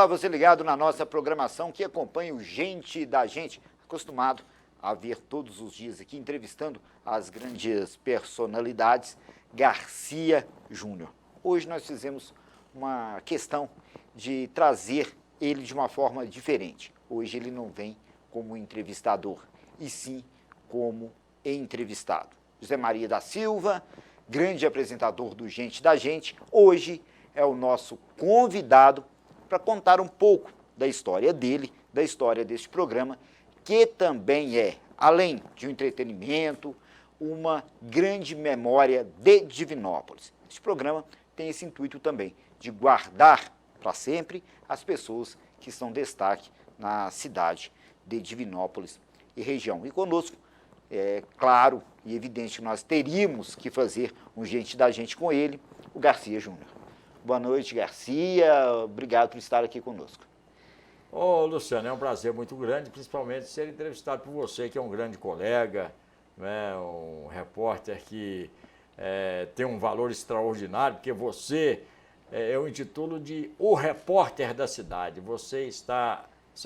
Olá, você ligado na nossa programação que acompanha o Gente da Gente, acostumado a ver todos os dias aqui entrevistando as grandes personalidades, Garcia Júnior. Hoje nós fizemos uma questão de trazer ele de uma forma diferente. Hoje ele não vem como entrevistador, e sim como entrevistado. José Maria da Silva, grande apresentador do Gente da Gente, hoje é o nosso convidado para contar um pouco da história dele, da história deste programa, que também é, além de um entretenimento, uma grande memória de Divinópolis. Este programa tem esse intuito também, de guardar para sempre as pessoas que são destaque na cidade de Divinópolis e região. E conosco, é claro e evidente que nós teríamos que fazer um Gente da Gente com ele, o Garcia Júnior. Boa noite, Garcia. Obrigado por estar aqui conosco. Ô, Luciano, é um prazer muito grande, principalmente ser entrevistado por você, que é um grande colega, né, um repórter que tem um valor extraordinário, porque você, eu intitulo de o repórter da cidade. Você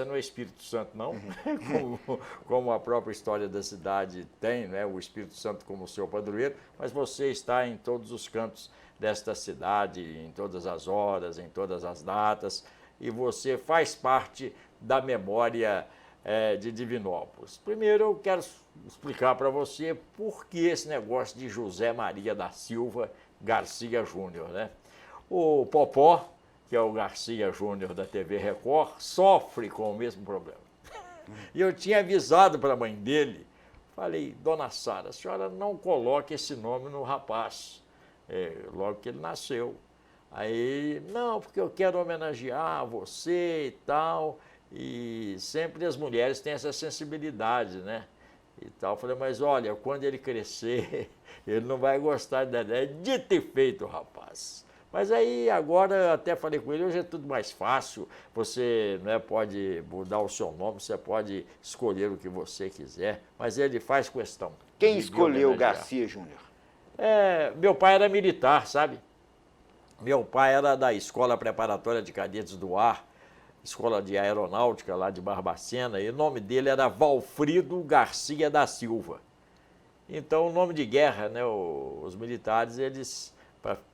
não é Espírito Santo, não, como a própria história da cidade tem, né, o Espírito Santo como seu padroeiro, mas você está em todos os cantos desta cidade, em todas as horas, em todas as datas, e você faz parte da memória de Divinópolis. Primeiro eu quero explicar para você por que esse negócio de José Maria da Silva Garcia Júnior, né? O Popó, que é o Garcia Júnior da TV Record, sofre com o mesmo problema. E eu tinha avisado para a mãe dele, falei, dona Sara, a senhora não coloque esse nome no rapaz, logo que ele nasceu. Aí, não, porque eu quero homenagear você e tal, e sempre as mulheres têm essa sensibilidade, né? E tal. Falei, mas olha, quando ele crescer, ele não vai gostar da ideia. Dito e feito, rapaz. Mas aí agora eu até falei com ele, hoje é tudo mais fácil, você pode mudar o seu nome, você pode escolher o que você quiser, mas ele faz questão. Quem escolheu o Garcia Júnior? Meu pai era militar, sabe? Meu pai era da Escola Preparatória de Cadetes do Ar, Escola de Aeronáutica lá de Barbacena, e o nome dele era Valfrido Garcia da Silva. Então, o nome de guerra, né, os militares, eles,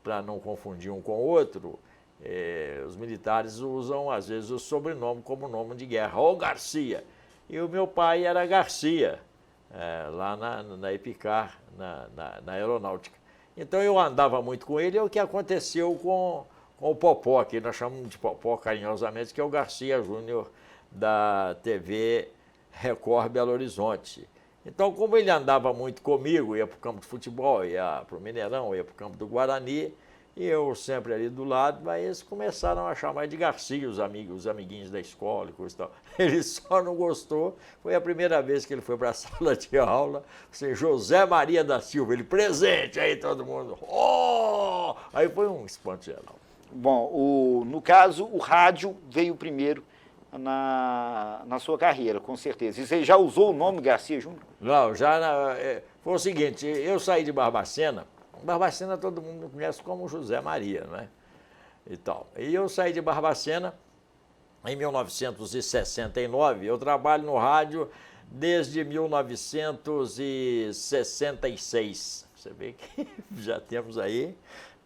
para não confundir um com o outro, os militares usam, às vezes, o sobrenome como nome de guerra, ou Garcia. E o meu pai era Garcia, lá na Epicar, na Aeronáutica. Então eu andava muito com ele, é o que aconteceu com o Popó, que nós chamamos de Popó carinhosamente, que é o Garcia Júnior da TV Record Belo Horizonte. Então, como ele andava muito comigo, ia para o campo de futebol, ia para o Mineirão, ia para o campo do Guarani, e eu sempre ali do lado, mas eles começaram a chamar de Garcia, os amiguinhos da escola e coisa e tal. Ele só não gostou, foi a primeira vez que ele foi para a sala de aula, assim, José Maria da Silva, ele presente, aí todo mundo, oh! Aí foi um espanto geral. Bom, no caso, o rádio veio primeiro na sua carreira, com certeza. E você já usou o nome Garcia Júnior? Não, foi o seguinte, eu saí de Barbacena todo mundo conhece como José Maria, não é? E tal. E eu saí de Barbacena em 1969, eu trabalho no rádio desde 1966. Você vê que já temos aí,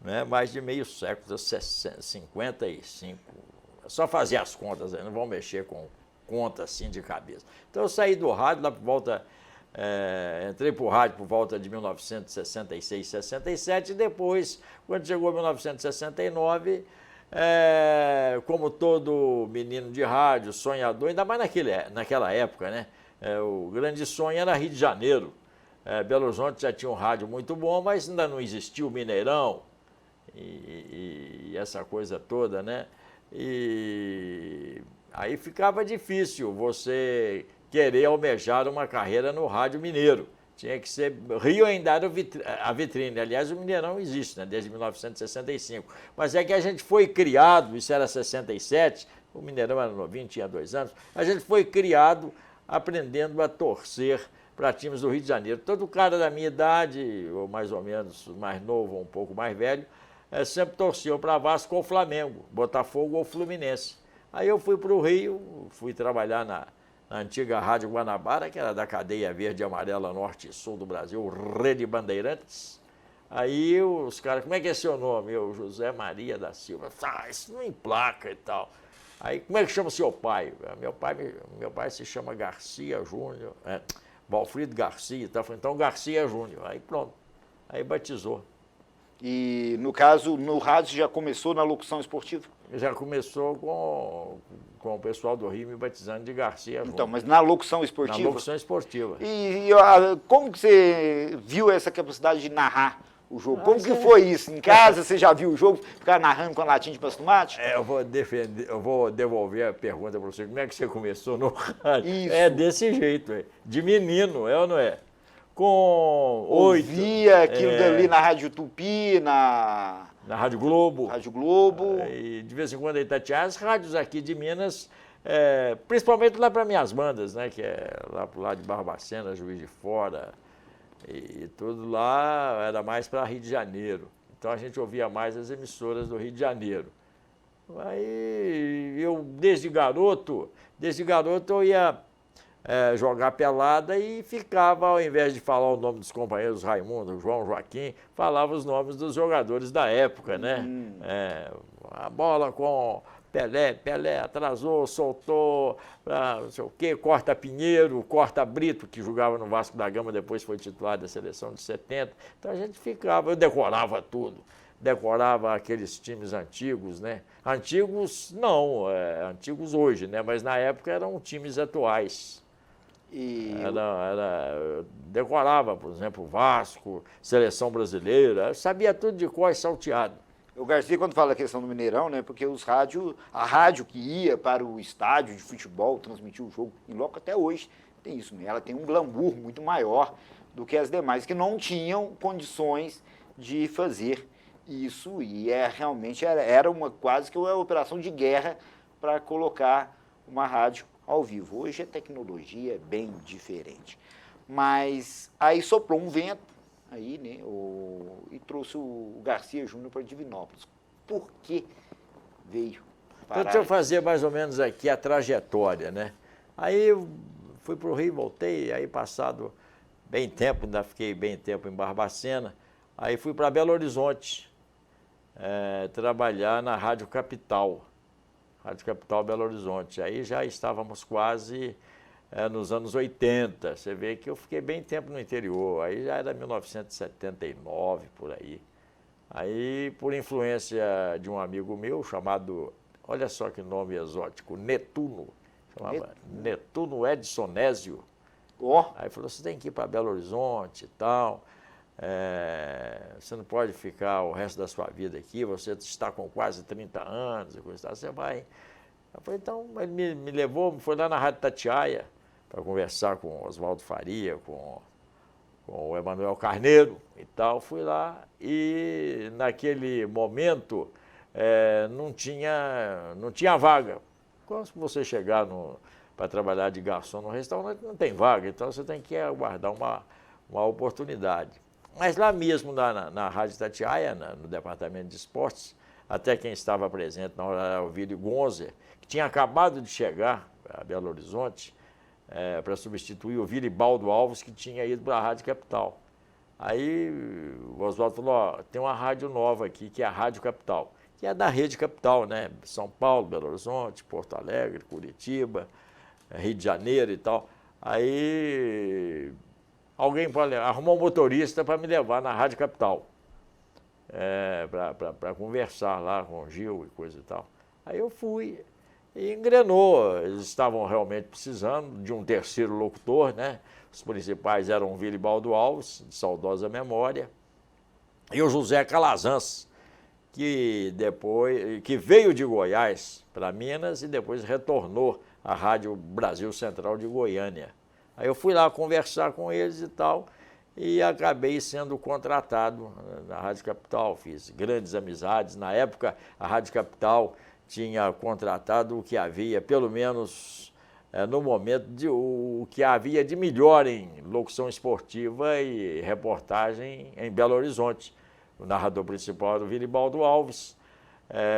né, mais de meio século, 55. É só fazer as contas aí, não vão mexer com conta assim de cabeça. Então eu saí do rádio lá por volta... entrei para o rádio por volta de 1966, 67, e depois, quando chegou 1969, como todo menino de rádio, sonhador, ainda mais naquela época, né? O grande sonho era Rio de Janeiro. Belo Horizonte já tinha um rádio muito bom, mas ainda não existia o Mineirão e essa coisa toda, né? E aí ficava difícil você querer almejar uma carreira no rádio mineiro. Tinha que ser... Rio ainda era a vitrine. Aliás, o Mineirão existe, né, desde 1965. Mas é que a gente foi criado, isso era 67, o Mineirão era novinho, tinha 2 anos, a gente foi criado aprendendo a torcer para times do Rio de Janeiro. Todo cara da minha idade, ou mais ou menos mais novo, ou um pouco mais velho, sempre torceu para Vasco ou Flamengo, Botafogo ou Fluminense. Aí eu fui para o Rio, fui trabalhar na antiga Rádio Guanabara, que era da cadeia verde e amarela norte e sul do Brasil, Rede Bandeirantes. Aí os caras, como é que é seu nome? Eu, José Maria da Silva. Isso não emplaca e tal. Aí, como é que chama seu pai? Meu pai se chama Garcia Júnior, Valfrido Garcia e tal. Então, Garcia Júnior. Aí pronto, aí batizou. E, no caso, no rádio já começou na locução esportiva? Já começou com o pessoal do Rio me batizando de Garcia Júnior. Então, mas na locução esportiva? Na locução esportiva. E como que você viu essa capacidade de narrar o jogo? Como que foi isso? Em casa você já viu o jogo, ficar narrando com a latinha de pasto tomate? Eu vou devolver a pergunta para você. Como é que você começou no rádio? Isso. É desse jeito, de menino, é ou não é? Com 8. Ouvia aquilo dali na Rádio Tupi, na Rádio Globo. Rádio Globo. E de vez em quando Itatiaia, as rádios aqui de Minas, principalmente lá para minhas bandas, né? Que é lá pro lado de Barbacena, Juiz de Fora, e tudo lá era mais para Rio de Janeiro. Então a gente ouvia mais as emissoras do Rio de Janeiro. Aí eu, desde garoto eu ia jogar pelada e ficava, ao invés de falar o nome dos companheiros, Raimundo, João, Joaquim, falava os nomes dos jogadores da época, né? A bola com Pelé atrasou, soltou, não sei o quê, Corta Pinheiro, Corta Brito, que jogava no Vasco da Gama, depois foi titular da seleção de 70. Então a gente ficava, eu decorava tudo. Decorava aqueles times antigos, né? Antigos não, antigos hoje, né? Mas na época eram times atuais. Decorava, por exemplo, Vasco, Seleção Brasileira, eu sabia tudo de cor e salteado. O Garcia, quando fala a questão do Mineirão, né? Porque a rádio que ia para o estádio de futebol, transmitir o jogo em loco, até hoje tem isso, né? Ela tem um glamour muito maior do que as demais, que não tinham condições de fazer isso, e realmente era quase que uma operação de guerra para colocar uma rádio ao vivo. Hoje a tecnologia é bem diferente. Mas aí soprou um vento, aí, né, e trouxe o Garcia Júnior para Divinópolis. Por que veio parar? Deixa eu fazer mais ou menos aqui a trajetória, né? Aí eu fui para o Rio, voltei, aí passado bem tempo, ainda fiquei bem tempo em Barbacena, aí fui para Belo Horizonte, trabalhar na Rádio Capital Belo Horizonte. Aí já estávamos quase nos anos 80, você vê que eu fiquei bem tempo no interior, aí já era 1979, por aí. Aí, por influência de um amigo meu chamado, olha só que nome exótico, Netuno, chamava Netuno Edsonésio. Aí falou, você tem que ir para Belo Horizonte e tal, você não pode ficar o resto da sua vida aqui, você está com quase 30 anos, e coisa, você vai. Eu falei, então, ele me levou, foi lá na Rádio Itatiaia para conversar com o Oswaldo Faria, com o Emanuel Carneiro e tal. Fui lá e naquele momento não tinha vaga. Quando você chegar para trabalhar de garçom no restaurante, não tem vaga, então você tem que aguardar uma oportunidade. Mas lá mesmo na Rádio Itatiaia, no departamento de esportes, até quem estava presente na hora era o Vili Gonzer, que tinha acabado de chegar a Belo Horizonte para substituir o Vilibaldo Alves, que tinha ido para a Rádio Capital. Aí o Oswaldo falou, tem uma rádio nova aqui, que é a Rádio Capital, que é da Rede Capital, né? São Paulo, Belo Horizonte, Porto Alegre, Curitiba, Rio de Janeiro e tal. Aí alguém arrumou um motorista para me levar na Rádio Capital, para conversar lá com o Gil e coisa e tal. Aí eu fui e engrenou. Eles estavam realmente precisando de um terceiro locutor, né? Os principais eram o Vilibaldo Alves, de saudosa memória, e o José Calazans, que veio de Goiás para Minas e depois retornou à Rádio Brasil Central de Goiânia. Aí eu fui lá conversar com eles e tal, e acabei sendo contratado na Rádio Capital, fiz grandes amizades. Na época, a Rádio Capital tinha contratado o que havia, pelo menos no momento, o que havia de melhor em locução esportiva e reportagem em Belo Horizonte. O narrador principal era o Vilibaldo Alves,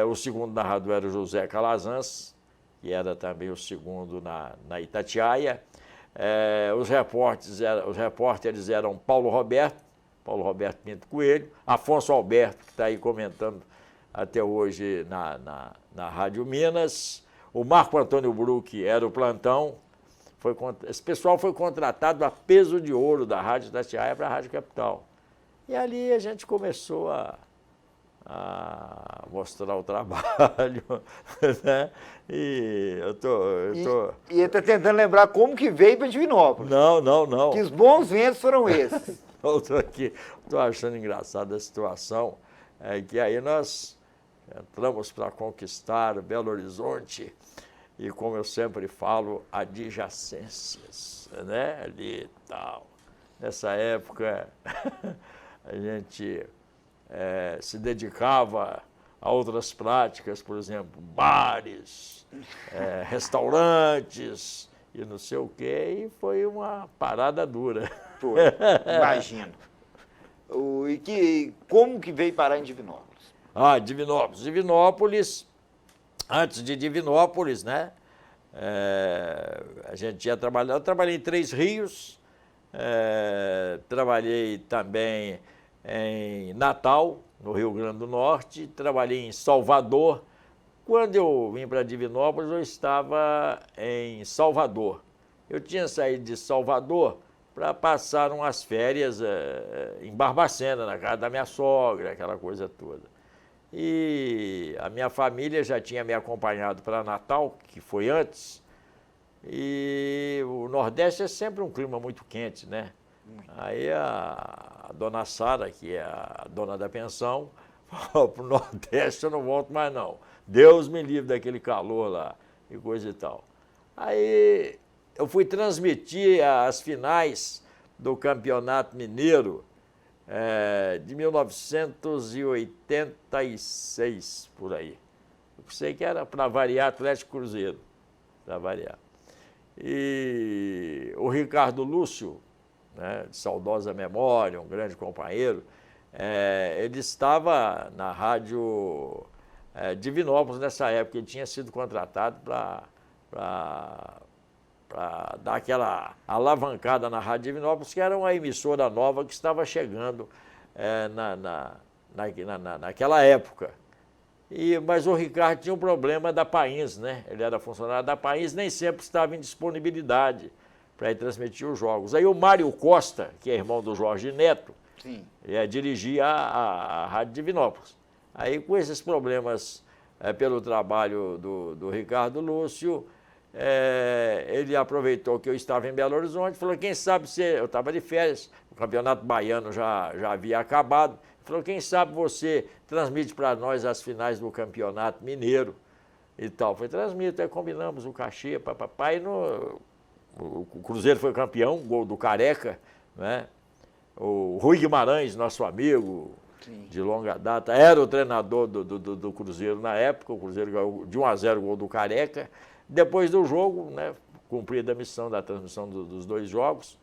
o segundo narrador era o José Calazans, que era também o segundo na Itatiaia. Os repórteres eram Paulo Roberto Pinto Coelho, Afonso Alberto, que está aí comentando até hoje na Rádio Minas, o Marco Antônio Bruck era o plantão. Esse pessoal foi contratado a peso de ouro da Rádio Itatiaia para a Rádio Capital. E ali a gente começou a mostrar o trabalho, né? E eu tô... E está tentando lembrar como que veio para Divinópolis. Não. Que os bons ventos foram esses. Estou achando engraçada a situação, que aí nós entramos para conquistar Belo Horizonte e, como eu sempre falo, adjacências, né? Ali e tal. Nessa época, a gente se dedicava a outras práticas, por exemplo, bares, restaurantes e não sei o quê, e foi uma parada dura. Pô, imagino. Como que veio parar em Divinópolis? Divinópolis, antes de Divinópolis, né? A gente ia trabalhar, eu trabalhei em Três Rios, trabalhei também em Natal, no Rio Grande do Norte, trabalhei em Salvador. Quando eu vim para Divinópolis, eu estava em Salvador. Eu tinha saído de Salvador para passar umas férias em Barbacena, na casa da minha sogra, aquela coisa toda. E a minha família já tinha me acompanhado para Natal, que foi antes, e o Nordeste é sempre um clima muito quente, né? Aí a dona Sara, que é a dona da pensão, falou: para o Nordeste eu não volto mais não. Deus me livre daquele calor lá e coisa e tal. Aí eu fui transmitir as finais do Campeonato Mineiro de 1986, por aí. Eu sei que era para variar Atlético Cruzeiro, para variar. E o Ricardo Lúcio, né, de saudosa memória, um grande companheiro, ele estava na rádio Divinópolis nessa época. Ele tinha sido contratado para dar aquela alavancada na Rádio Divinópolis, que era uma emissora nova que estava chegando naquela época. Mas o Ricardo tinha um problema da Pains, né? Ele era funcionário da Pains, nem sempre estava em disponibilidade para ir transmitir os jogos. Aí o Mário Costa, que é irmão do Jorge Neto, dirigia a Rádio Divinópolis. Aí, com esses problemas pelo trabalho do Ricardo Lúcio, ele aproveitou que eu estava em Belo Horizonte, falou: quem sabe eu estava de férias, o Campeonato Baiano já havia acabado, falou: quem sabe você transmite para nós as finais do Campeonato Mineiro e tal. Foi transmito, aí combinamos o cachê, papai, o Cruzeiro foi campeão, gol do Careca, né? O Rui Guimarães, nosso amigo de longa data, era o treinador do Cruzeiro na época. O Cruzeiro ganhou de 1-0 o gol do Careca. Depois do jogo, né, cumprida a missão da transmissão dos dois jogos,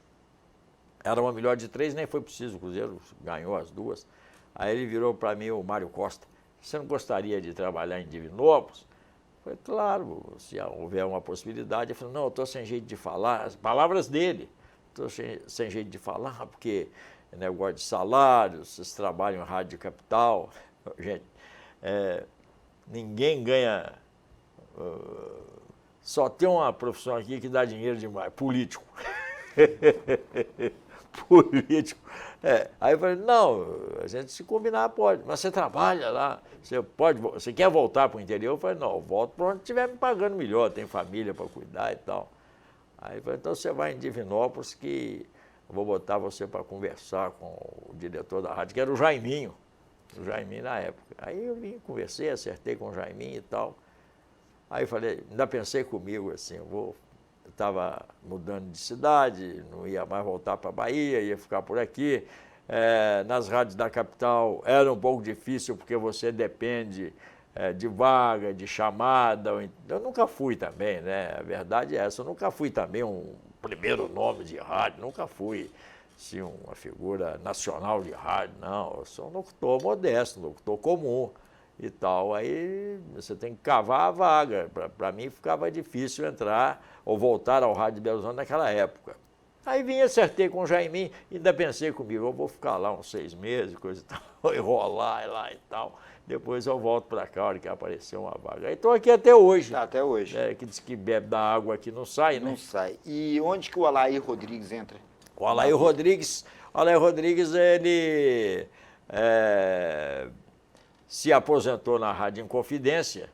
era uma melhor de 3, nem foi preciso, o Cruzeiro ganhou as duas. Aí ele virou para mim, o Mário Costa: você não gostaria de trabalhar em Divinópolis? Eu falei: claro, se houver uma possibilidade. Ele falou: não, eu estou sem jeito de falar. As palavras dele: estou sem jeito de falar, porque é negócio de salários, vocês trabalham em Rádio Capital. Gente, ninguém ganha... só tem uma profissão aqui que dá dinheiro demais: político. Político. Aí eu falei: não, a gente se combinar pode, mas você trabalha lá, você quer voltar para o interior? Eu falei: não, eu volto para onde estiver me pagando melhor, tem família para cuidar e tal. Aí eu falei: então você vai em Divinópolis, que eu vou botar você para conversar com o diretor da rádio, que era o Jaiminho na época. Aí eu vim, conversei, acertei com o Jaiminho e tal. Aí eu falei, ainda pensei comigo assim: eu estava mudando de cidade, não ia mais voltar para a Bahia, ia ficar por aqui. Nas rádios da capital era um pouco difícil, porque você depende de vaga, de chamada. Eu nunca fui também, né? A verdade é essa, eu nunca fui também um primeiro nome de rádio, nunca fui assim, uma figura nacional de rádio, não. Eu sou um locutor modesto, um locutor comum. e tal. Aí você tem que cavar a vaga. Para mim ficava difícil entrar ou voltar ao Rádio de Belo Horizonte naquela época. Aí vim, acertei com o Jaiminho, ainda pensei comigo, eu vou ficar lá uns 6 meses, coisa e tal, enrolar lá e tal. Depois eu volto para cá, a hora que apareceu uma vaga. Aí estou aqui até hoje. Tá, até hoje. Que diz que bebe da água aqui não sai, né? Não sai. E onde que o Alair Rodrigues entra? O Alair Rodrigues, ele se aposentou na Rádio Inconfidência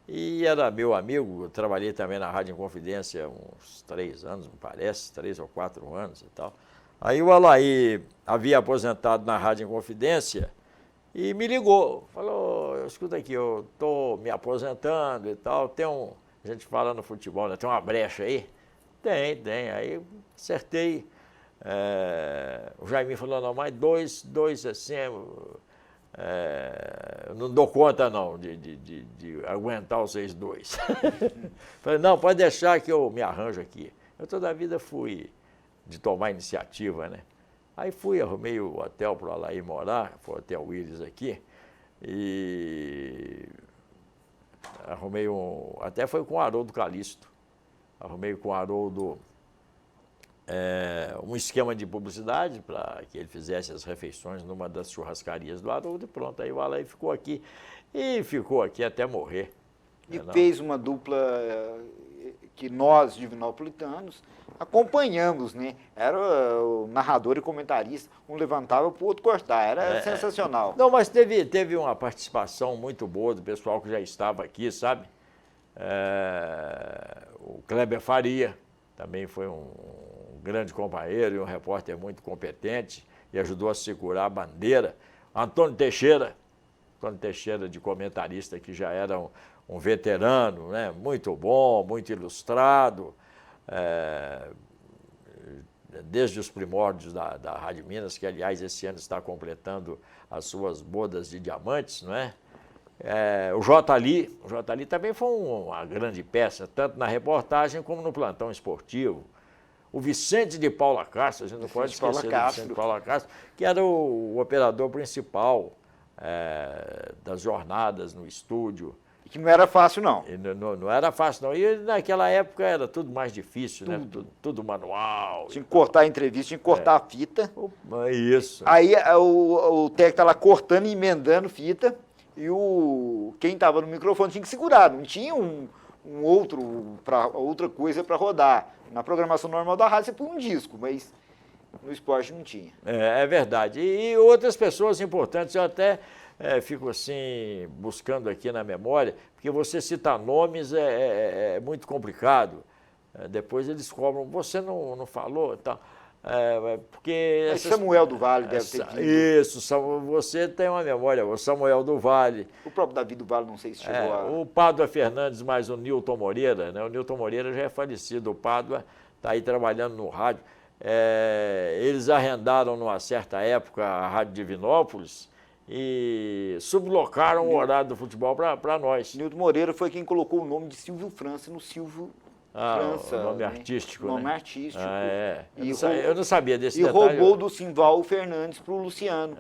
e era meu amigo. Eu trabalhei também na Rádio Inconfidência uns 3 anos, me parece, 3 ou 4 anos e tal. Aí o Alair havia aposentado na Rádio Inconfidência e me ligou, falou, escuta aqui, eu estou me aposentando e tal, a gente fala no futebol, né? Tem uma brecha aí? Tem. Aí acertei. O Jaiminho falou, não, mas dois assim, não dou conta não de aguentar vocês 2. Falei, não, pode deixar que eu me arranjo aqui. Eu toda a vida fui de tomar iniciativa, né? Aí arrumei o hotel para o Alair morar, foi o Hotel Willis aqui, e arrumei até foi com o Haroldo Calixto, arrumei com o Haroldo um esquema de publicidade para que ele fizesse as refeições numa das churrascarias do Haroldo e pronto, aí o Alair ficou aqui, e ficou aqui até morrer. E fez uma dupla que nós, divinopolitanos, acompanhamos, né? Era o narrador e comentarista, um levantava para o outro cortar, era sensacional. Não, mas teve uma participação muito boa do pessoal que já estava aqui, sabe? O Kleber Faria também foi um grande companheiro e um repórter muito competente e ajudou a segurar a bandeira. Antônio Teixeira de comentarista, que já era um veterano, né? Muito bom, muito ilustrado, desde os primórdios da Rádio Minas, que, aliás, esse ano está completando as suas bodas de diamantes, não é? O J. Ali também foi uma grande peça, tanto na reportagem como no plantão esportivo. O Vicente de Paula Castro, a gente não pode esquecer do Vicente de Paula Castro, que era o operador principal das jornadas no estúdio. E que não era fácil, não. Não era fácil, não. E naquela época era tudo mais difícil, né? Tudo manual. Tinha que cortar a entrevista, tinha que cortar a fita. Isso. Aí o técnico estava lá cortando e emendando fita, e quem estava no microfone tinha que segurar, não tinha outra coisa para rodar. Na programação normal da rádio você põe um disco, mas no esporte não tinha. É verdade. E outras pessoas importantes, eu até fico assim, buscando aqui na memória, porque você citar nomes é muito complicado. Depois eles cobram, você não falou e tal. Porque Samuel do Vale deve ter dito. Isso, você tem uma memória, o Samuel do Vale. O próprio Davi do Vale, não sei se chegou a... O Pádua Fernandes, mais o Nilton Moreira, né? O Nilton Moreira já é falecido, o Pádua está aí trabalhando no rádio. Eles arrendaram, numa certa época, a Rádio Divinópolis e sublocaram o horário do futebol para nós. Nilton Moreira foi quem colocou o nome de Silvio França no Silvio França. O nome artístico, nome né? artístico. Eu não sabia desse detalhe. E roubou do Simval Fernandes para o Luciano.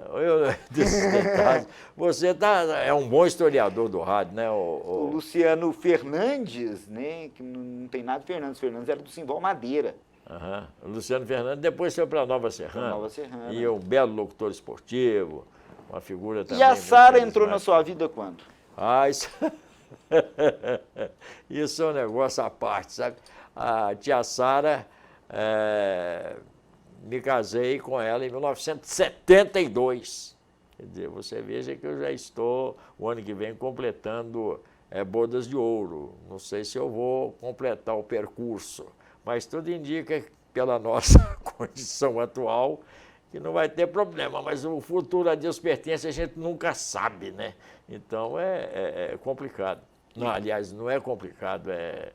Desses detalhes. Você é um bom historiador do rádio, né? O Luciano Fernandes, né? Que não tem nada de Fernandes. Fernandes era do Simval Madeira. O Luciano Fernandes depois foi para Nova Serrana. E é um belo locutor esportivo, uma figura também. E a Sara entrou na sua vida quando? Isso é um negócio à parte, sabe? A tia Sara, me casei com ela em 1972. Quer dizer, você veja que eu já estou, o ano que vem, completando bodas de ouro. Não sei se eu vou completar o percurso, mas tudo indica, pela nossa condição atual, que não vai ter problema, mas o futuro a Deus pertence, a gente nunca sabe, né? Então é complicado. Não, aliás, não é complicado, é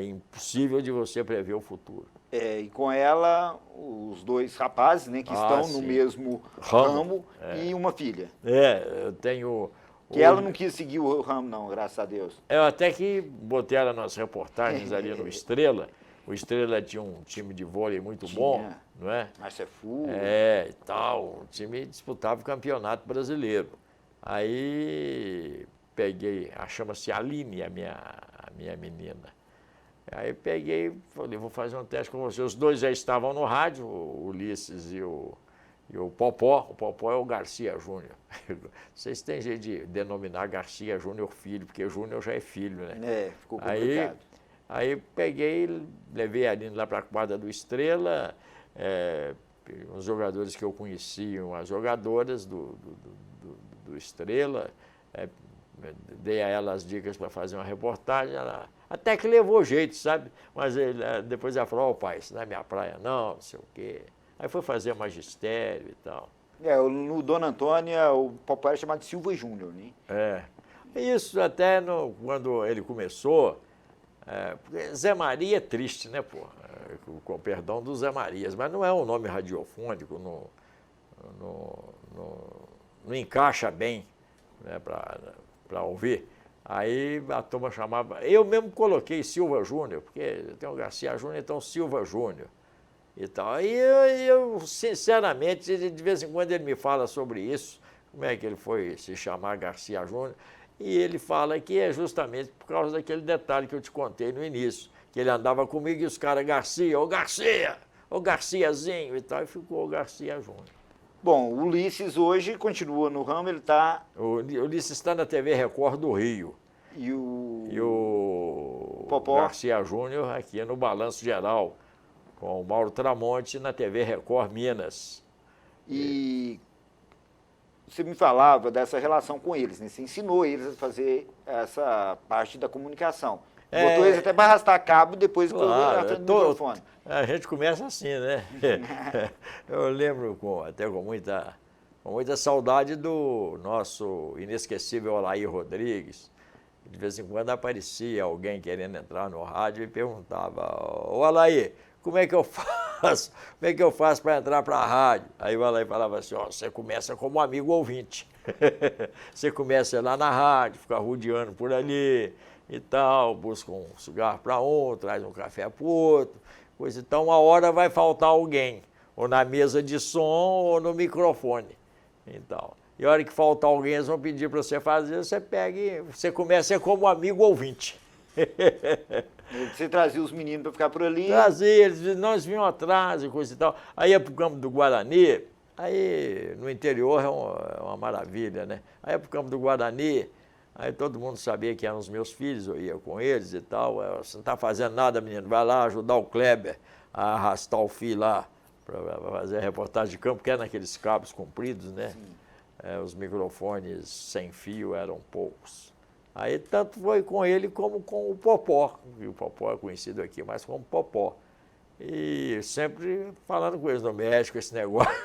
impossível de você prever o futuro. E com ela, os 2 rapazes, né, que estão no mesmo ramo e uma filha. Eu tenho... Que ela não quis seguir o ramo, não, graças a Deus. Eu até que botei ela nas reportagens ali no Estrela. O Estrela tinha um time de vôlei muito bom, não é? Márcia Fu. E tal. O time disputava o campeonato brasileiro. Aí peguei, chama-se Aline, a minha menina. Aí peguei, falei, vou fazer um teste com você. Os dois já estavam no rádio, o Ulisses e o Popó. O Popó é o Garcia Júnior. Vocês têm jeito de denominar Garcia Júnior filho, porque Júnior já é filho, né? Ficou complicado. Aí peguei, levei a Aline lá para a quadra do Estrela, uns jogadores que eu conhecia, umas jogadoras do Estrela, dei a ela as dicas para fazer uma reportagem, ela até que levou jeito, sabe? Mas depois ela falou, pai, isso não é minha praia não sei o quê. Aí foi fazer magistério e tal. No Dona Antônia, o papai era chamado de Silva Júnior, né? Isso até quando ele começou, porque Zé Maria é triste, né, pô? Com o perdão do Zé Marias, mas não é um nome radiofônico, não encaixa bem, né, para ouvir. Aí a turma chamava, eu mesmo coloquei Silva Júnior, porque tem o Garcia Júnior, então Silva Júnior e tal. Aí eu, sinceramente, de vez em quando ele me fala sobre isso, como é que ele foi se chamar Garcia Júnior, e ele fala que é justamente por causa daquele detalhe que eu te contei no início, que ele andava comigo e os caras, Garcia, ô Garciazinho e tal, e ficou o Garcia Júnior. Bom, o Ulisses hoje continua no ramo, ele está... O Ulisses está na TV Record do Rio. E o Popó? Garcia Júnior aqui no Balanço Geral, com o Mauro Tramonte na TV Record Minas. E você me falava dessa relação com eles, né? Você ensinou eles a fazer essa parte da comunicação. Botou eles até para arrastar cabo e depois correr atrás do microfone. A gente começa assim, né? Eu lembro até com muita saudade do nosso inesquecível Alair Rodrigues. De vez em quando aparecia alguém querendo entrar no rádio e perguntava, ô Alair, como é que eu faço? Como é que eu faço para entrar para a rádio? Aí o Alair falava assim, você começa como amigo ouvinte. Você começa lá na rádio, fica rodeando por ali e tal, busca um cigarro para um, traz um café para o outro, coisa. Então, uma hora vai faltar alguém, ou na mesa de som ou no microfone. Então, e a hora que faltar alguém, eles vão pedir para você fazer, você pega e você começa como amigo ouvinte. Você trazia os meninos para ficar por ali? Trazia, eles vinham atrás e coisa e tal. Aí ia para o campo do Guarani, aí no interior é uma maravilha, né? Aí ia para o campo do Guarani, aí todo mundo sabia que eram os meus filhos, eu ia com eles e tal. Você não está fazendo nada, menino, vai lá ajudar o Kleber a arrastar o fio lá para fazer a reportagem de campo, que é naqueles cabos compridos, né? Os microfones sem fio eram poucos. Aí tanto foi com ele como com o Popó, e o Popó é conhecido aqui, mas como Popó. E sempre falando com eles, não mexe com esse negócio,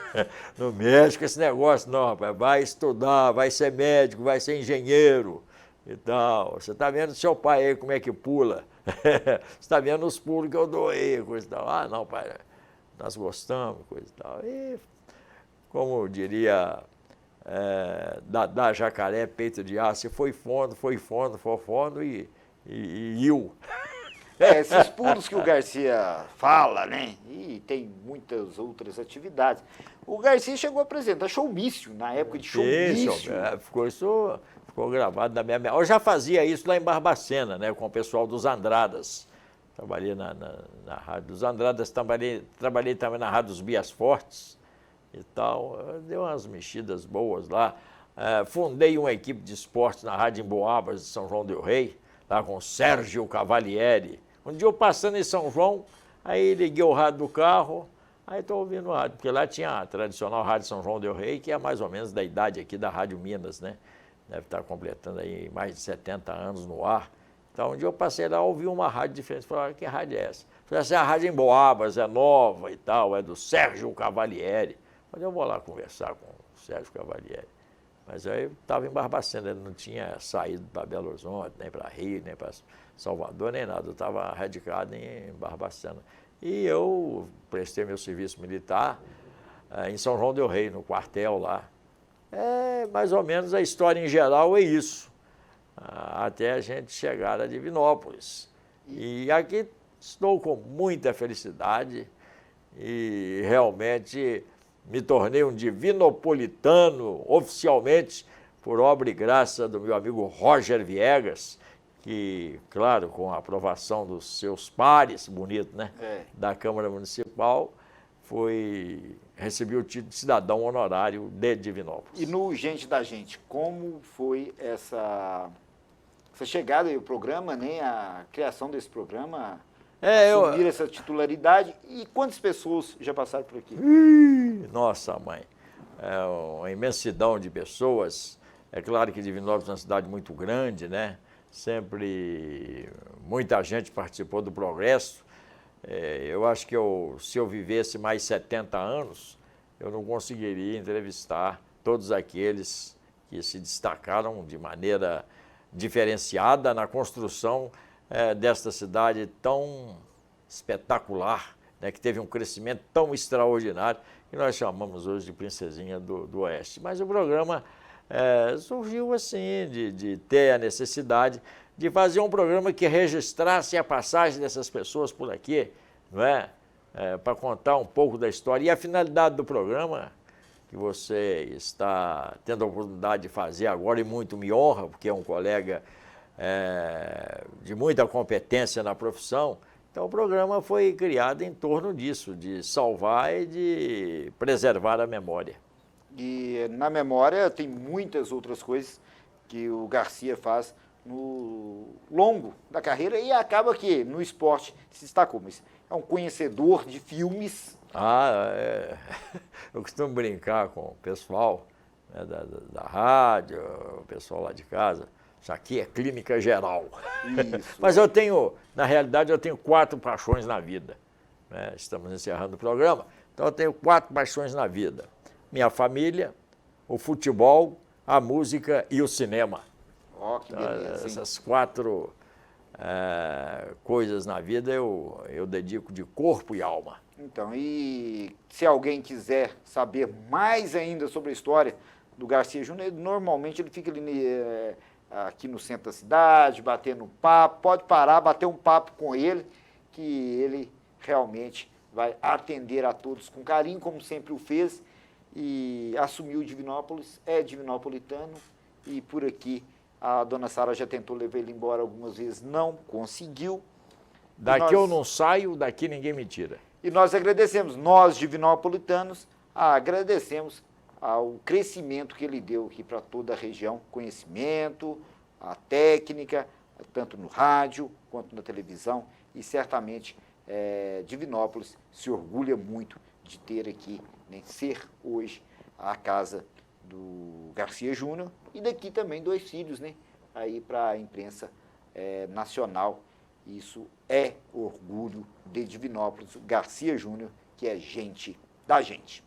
não mexe com esse negócio não, rapaz, vai estudar, vai ser médico, vai ser engenheiro e tal. Você está vendo seu pai aí como é que pula, você está vendo os pulos que eu dou aí, coisa e tal. Ah, não, pai, nós gostamos, coisa e tal. E, como diria Dadá Jacaré, peito de aço, foi fundo e iu. Esses pulos que o Garcia fala, né? E tem muitas outras atividades. O Garcia chegou a apresentar showmício, na época de showmício. Ficou gravado na minha memória. Eu já fazia isso lá em Barbacena, né? Com o pessoal dos Andradas. Trabalhei na Rádio dos Andradas, trabalhei também na Rádio dos Bias Fortes e tal. Deu umas mexidas boas lá. Fundei uma equipe de esportes na Rádio Emboabas de São João del Rei, lá com Sérgio Cavalieri. Um dia eu passando em São João, aí liguei o rádio do carro, aí estou ouvindo o rádio, porque lá tinha a tradicional Rádio São João del Rei, que é mais ou menos da idade aqui da Rádio Minas, né? Deve estar completando aí mais de 70 anos no ar. Então, um dia eu passei lá, ouvi uma rádio diferente, falei, que rádio é essa? Falei, essa é a Rádio Emboabas, é nova e tal, é do Sérgio Cavalieri. Mas eu vou lá conversar com o Sérgio Cavalieri. Mas aí eu estava em Barbacena, ele não tinha saído para Belo Horizonte, nem para Rio, nem para Salvador, nem nada. Eu estava radicado em Barbacena. E eu prestei meu serviço militar em São João del Rei, no quartel lá. Mais ou menos a história em geral é isso, até a gente chegar a Divinópolis. E aqui estou com muita felicidade e realmente me tornei um divinopolitano oficialmente por obra e graça do meu amigo Roger Viegas, que, claro, com a aprovação dos seus pares, bonito, né, da Câmara Municipal, recebi o título de cidadão honorário de Divinópolis. E no Gente da Gente, como foi essa chegada aí, o programa, né, a criação desse programa, assumir essa titularidade, e quantas pessoas já passaram por aqui? Nossa, mãe, é uma imensidão de pessoas. É claro que Divinópolis é uma cidade muito grande, né? Sempre muita gente participou do progresso. Eu acho que se eu vivesse mais 70 anos, eu não conseguiria entrevistar todos aqueles que se destacaram de maneira diferenciada na construção desta cidade tão espetacular, né, que teve um crescimento tão extraordinário, que nós chamamos hoje de Princesinha do Oeste. Mas o programa surgiu assim, de ter a necessidade de fazer um programa que registrasse a passagem dessas pessoas por aqui, não é? Para contar um pouco da história. E a finalidade do programa, que você está tendo a oportunidade de fazer agora, e muito me honra, porque é um colega de muita competência na profissão. Então, o programa foi criado em torno disso, de salvar e de preservar a memória. E na memória tem muitas outras coisas que o Garcia faz no longo da carreira e acaba que no esporte se destacou, mas é um conhecedor de filmes. Eu costumo brincar com o pessoal, né, da rádio, o pessoal lá de casa. Isso aqui é clínica geral. Isso. Mas na realidade, eu tenho 4 paixões na vida, né? Estamos encerrando o programa, então eu tenho 4 paixões na vida. Minha família, o futebol, a música e o cinema. Que beleza, essas 4 coisas na vida eu dedico de corpo e alma. Então, e se alguém quiser saber mais ainda sobre a história do Garcia Júnior, normalmente ele fica ali aqui no centro da cidade, batendo papo, pode parar, bater um papo com ele, que ele realmente vai atender a todos com carinho, como sempre o fez, e assumiu Divinópolis, é divinopolitano, e por aqui a dona Sara já tentou levar ele embora algumas vezes, não conseguiu. Daqui eu não saio, daqui ninguém me tira. E nós agradecemos, nós divinopolitanos, agradecemos ao crescimento que ele deu aqui para toda a região, conhecimento, a técnica, tanto no rádio quanto na televisão, e certamente Divinópolis se orgulha muito de ter aqui, né, ser hoje a casa do Garcia Júnior, e daqui também 2 filhos, né, aí para a imprensa nacional. Isso é orgulho de Divinópolis, Garcia Júnior, que é gente da gente.